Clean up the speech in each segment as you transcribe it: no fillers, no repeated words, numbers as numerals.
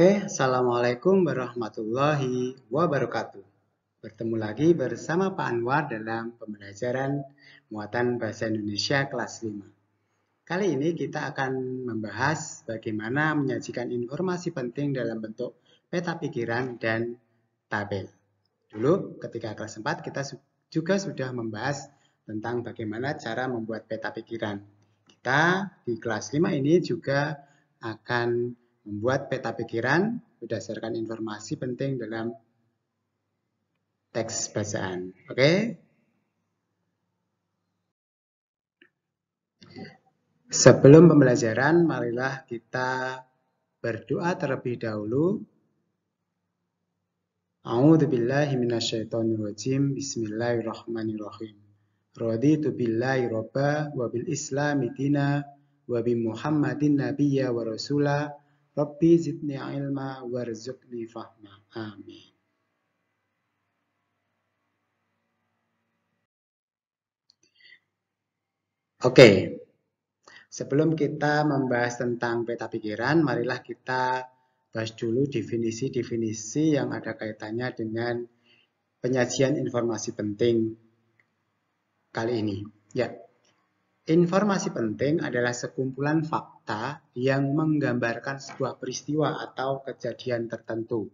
Oke, Assalamualaikum warahmatullahi wabarakatuh. Bertemu lagi bersama Pak Anwar dalam pembelajaran muatan bahasa Indonesia kelas 5. Kali ini kita akan membahas bagaimana menyajikan informasi penting dalam bentuk peta pikiran dan tabel. Dulu ketika kelas 4 kita juga sudah membahas tentang bagaimana cara membuat peta pikiran. Kita di kelas 5 ini juga akan membuat peta pikiran berdasarkan informasi penting dalam teks bacaan. Oke? Sebelum pembelajaran, marilah kita berdoa terlebih dahulu. A'udzubillahi minasyaitonirrajim. Bismillahirrahmanirrahim. Raditu billahi robba wa bil islami dina wa bi Muhammadin nabiyya wa rasula. Rabbi zidni ilma warzuqni fahma. Amin. Oke, sebelum kita membahas tentang peta pikiran, marilah kita bahas dulu definisi-definisi yang ada kaitannya dengan penyajian informasi penting kali ini. Ya, informasi penting adalah sekumpulan fakta yang menggambarkan sebuah peristiwa atau kejadian tertentu.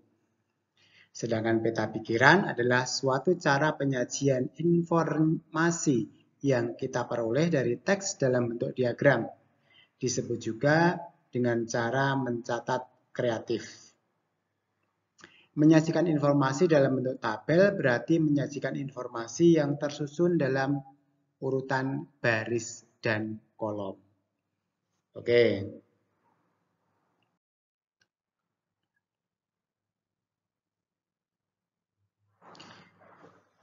Sedangkan peta pikiran adalah suatu cara penyajian informasi yang kita peroleh dari teks dalam bentuk diagram. Disebut juga dengan cara mencatat kreatif. Menyajikan informasi dalam bentuk tabel berarti menyajikan informasi yang tersusun dalam urutan baris dan kolom. Oke.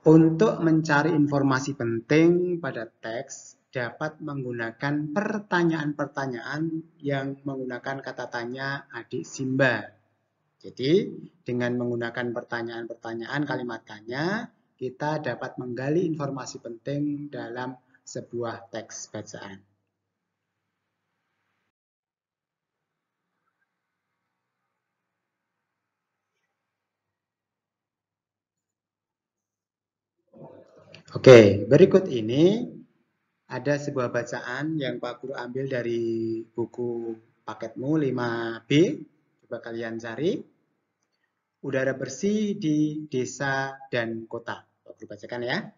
Untuk mencari informasi penting pada teks dapat menggunakan pertanyaan-pertanyaan yang menggunakan kata tanya adik Simba. Jadi, dengan menggunakan pertanyaan-pertanyaan kalimat tanya, kita dapat menggali informasi penting dalam sebuah teks bacaan. Oke, berikut ini ada sebuah bacaan yang Pak Guru ambil dari buku paketmu 5B. Coba kalian cari. Udara bersih di desa dan kota. Pak Guru bacakan ya.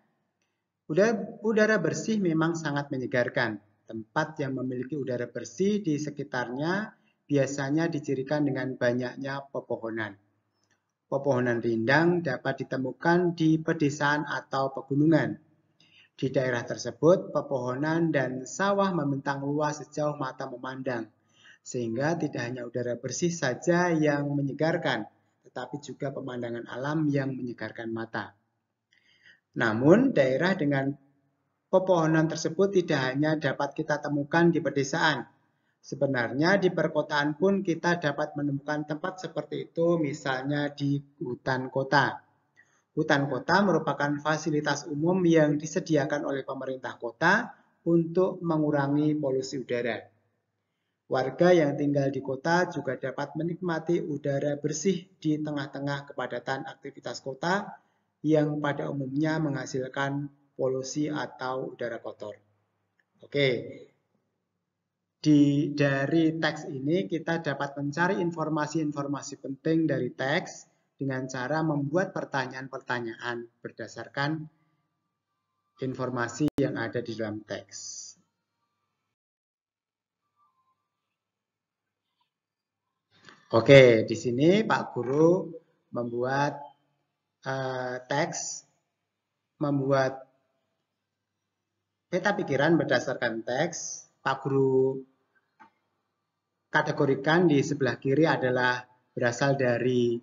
Udara bersih memang sangat menyegarkan. Tempat yang memiliki udara bersih di sekitarnya biasanya dicirikan dengan banyaknya pepohonan. Pepohonan rindang dapat ditemukan di pedesaan atau pegunungan. Di daerah tersebut, pepohonan dan sawah membentang luas sejauh mata memandang, sehingga tidak hanya udara bersih saja yang menyegarkan, tetapi juga pemandangan alam yang menyegarkan mata. Namun, daerah dengan pepohonan tersebut tidak hanya dapat kita temukan di pedesaan. Sebenarnya di perkotaan pun kita dapat menemukan tempat seperti itu, misalnya di hutan kota. Hutan kota merupakan fasilitas umum yang disediakan oleh pemerintah kota untuk mengurangi polusi udara. Warga yang tinggal di kota juga dapat menikmati udara bersih di tengah-tengah kepadatan aktivitas kota yang pada umumnya menghasilkan polusi atau udara kotor. Oke, dari teks ini kita dapat mencari informasi-informasi penting dari teks dengan cara membuat pertanyaan-pertanyaan berdasarkan informasi yang ada di dalam teks. Oke, di sini Pak Guru membuat teks, membuat peta pikiran berdasarkan teks. Pak Guru kategorikan di sebelah kiri adalah berasal dari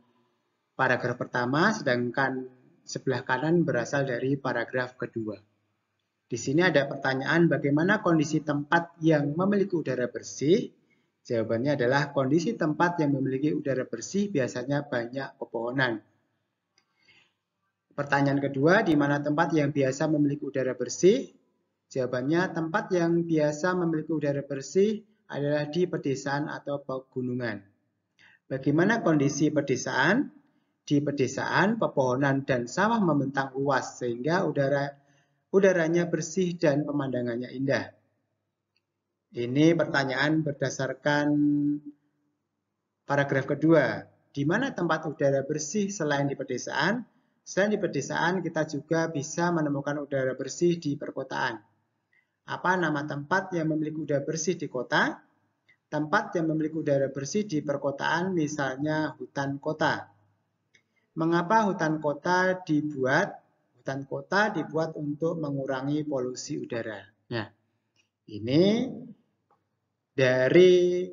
paragraf pertama, sedangkan sebelah kanan berasal dari paragraf kedua. Di sini ada pertanyaan bagaimana kondisi tempat yang memiliki udara bersih. Jawabannya adalah kondisi tempat yang memiliki udara bersih biasanya banyak pepohonan. Pertanyaan kedua, di mana tempat yang biasa memiliki udara bersih? Jawabannya, tempat yang biasa memiliki udara bersih adalah di pedesaan atau pegunungan. Bagaimana kondisi pedesaan? Di pedesaan, pepohonan dan sawah membentang luas sehingga udaranya bersih dan pemandangannya indah. Ini pertanyaan berdasarkan paragraf kedua. Di mana tempat udara bersih selain di pedesaan? Selain di pedesaan, kita juga bisa menemukan udara bersih di perkotaan. Apa nama tempat yang memiliki udara bersih di kota? Tempat yang memiliki udara bersih di perkotaan, misalnya hutan kota. Mengapa hutan kota dibuat? Hutan kota dibuat untuk mengurangi polusi udara. Nah, ini dari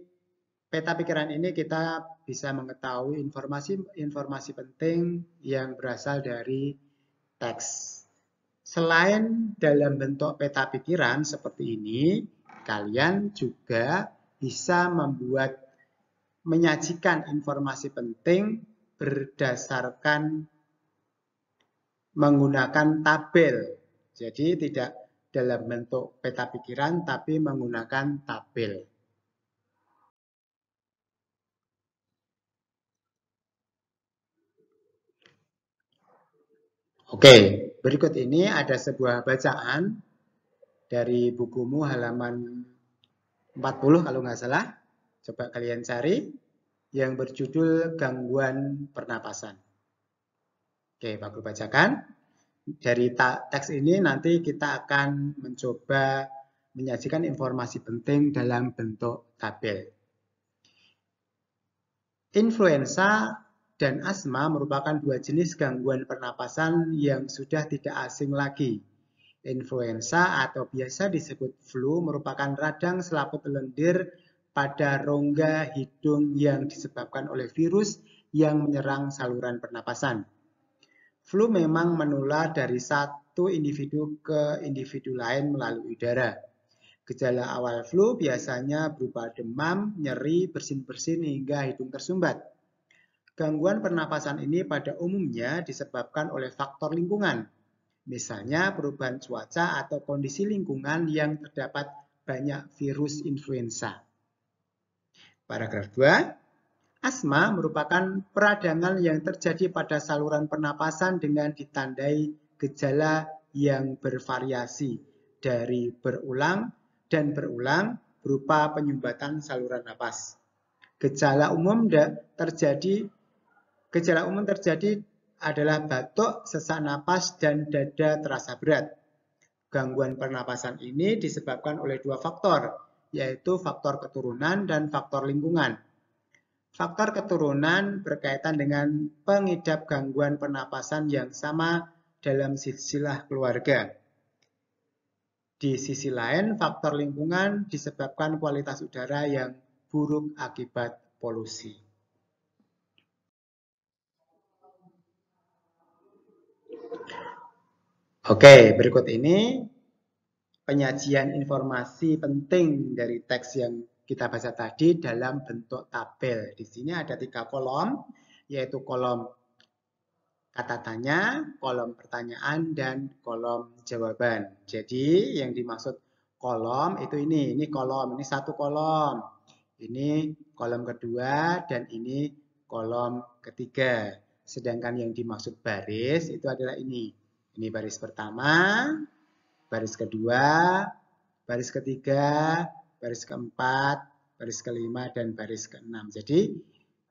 peta pikiran ini kita bisa mengetahui informasi penting yang berasal dari teks. Selain dalam bentuk peta pikiran seperti ini, kalian juga bisa menyajikan informasi penting berdasarkan menggunakan tabel. Jadi tidak dalam bentuk peta pikiran tapi menggunakan tabel. Oke, berikut ini ada sebuah bacaan dari bukumu halaman 40 kalau nggak salah. Coba kalian cari yang berjudul Gangguan Pernapasan. Oke, Pak Guru bacakan. Dari teks ini nanti kita akan mencoba menyajikan informasi penting dalam bentuk tabel. Influenza dan asma merupakan dua jenis gangguan pernapasan yang sudah tidak asing lagi. Influenza atau biasa disebut flu merupakan radang selaput lendir pada rongga hidung yang disebabkan oleh virus yang menyerang saluran pernapasan. Flu memang menular dari satu individu ke individu lain melalui udara. Gejala awal flu biasanya berupa demam, nyeri, bersin-bersin hingga hidung tersumbat. Gangguan pernapasan ini pada umumnya disebabkan oleh faktor lingkungan, misalnya perubahan cuaca atau kondisi lingkungan yang terdapat banyak virus influenza. Paragraf 2. Asma merupakan peradangan yang terjadi pada saluran pernapasan dengan ditandai gejala yang bervariasi dari berulang dan berulang berupa penyumbatan saluran napas. Gejala umum terjadi adalah batuk, sesak napas, dan dada terasa berat. Gangguan pernapasan ini disebabkan oleh dua faktor, yaitu faktor keturunan dan faktor lingkungan. Faktor keturunan berkaitan dengan pengidap gangguan pernapasan yang sama dalam silsilah keluarga. Di sisi lain, faktor lingkungan disebabkan kualitas udara yang buruk akibat polusi. Oke, berikut ini penyajian informasi penting dari teks yang kita baca tadi dalam bentuk tabel. Di sini ada 3 kolom, yaitu kolom kata tanya, kolom pertanyaan, dan kolom jawaban. Jadi yang dimaksud kolom itu ini kolom, ini satu kolom. Ini kolom kedua dan ini kolom ketiga. Sedangkan yang dimaksud baris itu adalah ini. Ini baris pertama, baris kedua, baris ketiga, baris keempat, baris kelima, dan baris keenam. Jadi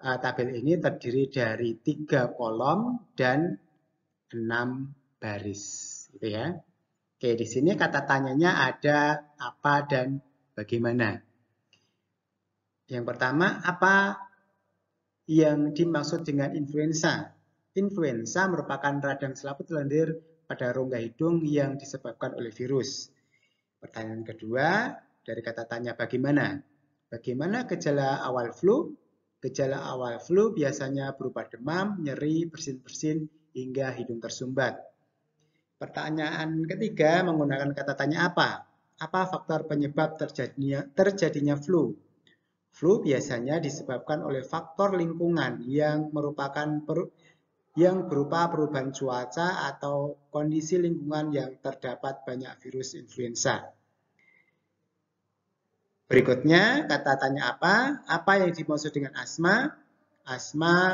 tabel ini terdiri dari 3 kolom dan 6 baris, gitu ya. Oke, di sini kata tanyanya ada apa dan bagaimana. Yang pertama, apa yang dimaksud dengan influenza? Influenza merupakan radang selaput lendir pada rongga hidung yang disebabkan oleh virus. Pertanyaan kedua, dari kata tanya bagaimana? Bagaimana gejala awal flu? Gejala awal flu biasanya berupa demam, nyeri, bersin-bersin, hingga hidung tersumbat. Pertanyaan ketiga menggunakan kata tanya apa? Apa faktor penyebab terjadinya flu? Flu biasanya disebabkan oleh faktor lingkungan yang berupa perubahan cuaca atau kondisi lingkungan yang terdapat banyak virus influenza. Berikutnya, kata tanya apa? Apa yang dimaksud dengan asma? Asma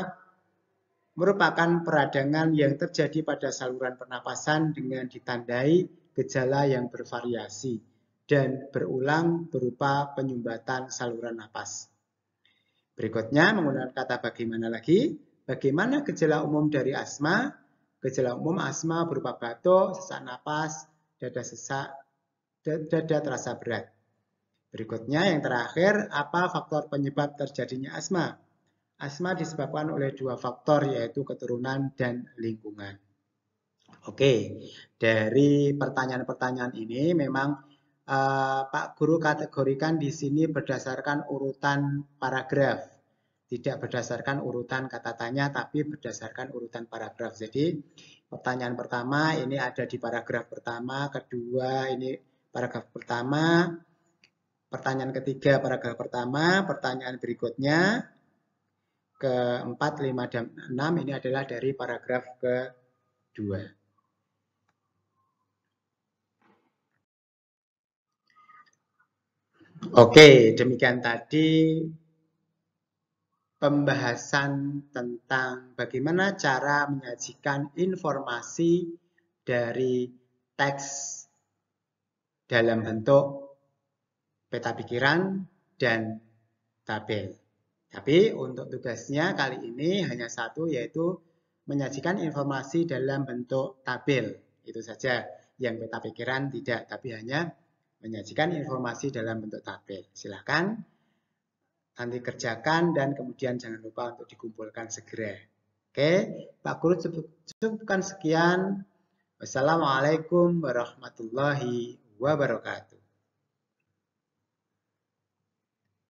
merupakan peradangan yang terjadi pada saluran pernapasan dengan ditandai gejala yang bervariasi dan berulang berupa penyumbatan saluran napas. Berikutnya menggunakan kata bagaimana lagi. Bagaimana gejala umum dari asma? Gejala umum asma berupa batuk, sesak napas, dada terasa berat. Berikutnya yang terakhir, apa faktor penyebab terjadinya asma? Asma disebabkan oleh dua faktor yaitu keturunan dan lingkungan. Oke, dari pertanyaan-pertanyaan ini memang Pak Guru kategorikan di sini berdasarkan urutan paragraf. Tidak berdasarkan urutan kata tanya tapi berdasarkan urutan paragraf. Jadi pertanyaan pertama ini ada di paragraf pertama, kedua ini paragraf pertama, pertanyaan ketiga paragraf pertama, pertanyaan berikutnya keempat, 5, dan 6 ini adalah dari paragraf kedua. Oke, demikian tadi pembahasan tentang bagaimana cara menyajikan informasi dari teks dalam bentuk peta pikiran dan tabel. Tapi untuk tugasnya kali ini hanya satu, yaitu menyajikan informasi dalam bentuk tabel. Itu saja. Yang peta pikiran tidak, tapi hanya menyajikan informasi dalam bentuk tabel. Silakan nanti kerjakan dan kemudian jangan lupa untuk dikumpulkan segera. Oke, Pak Guru cukupkan sekian. Wassalamualaikum warahmatullahi wabarakatuh.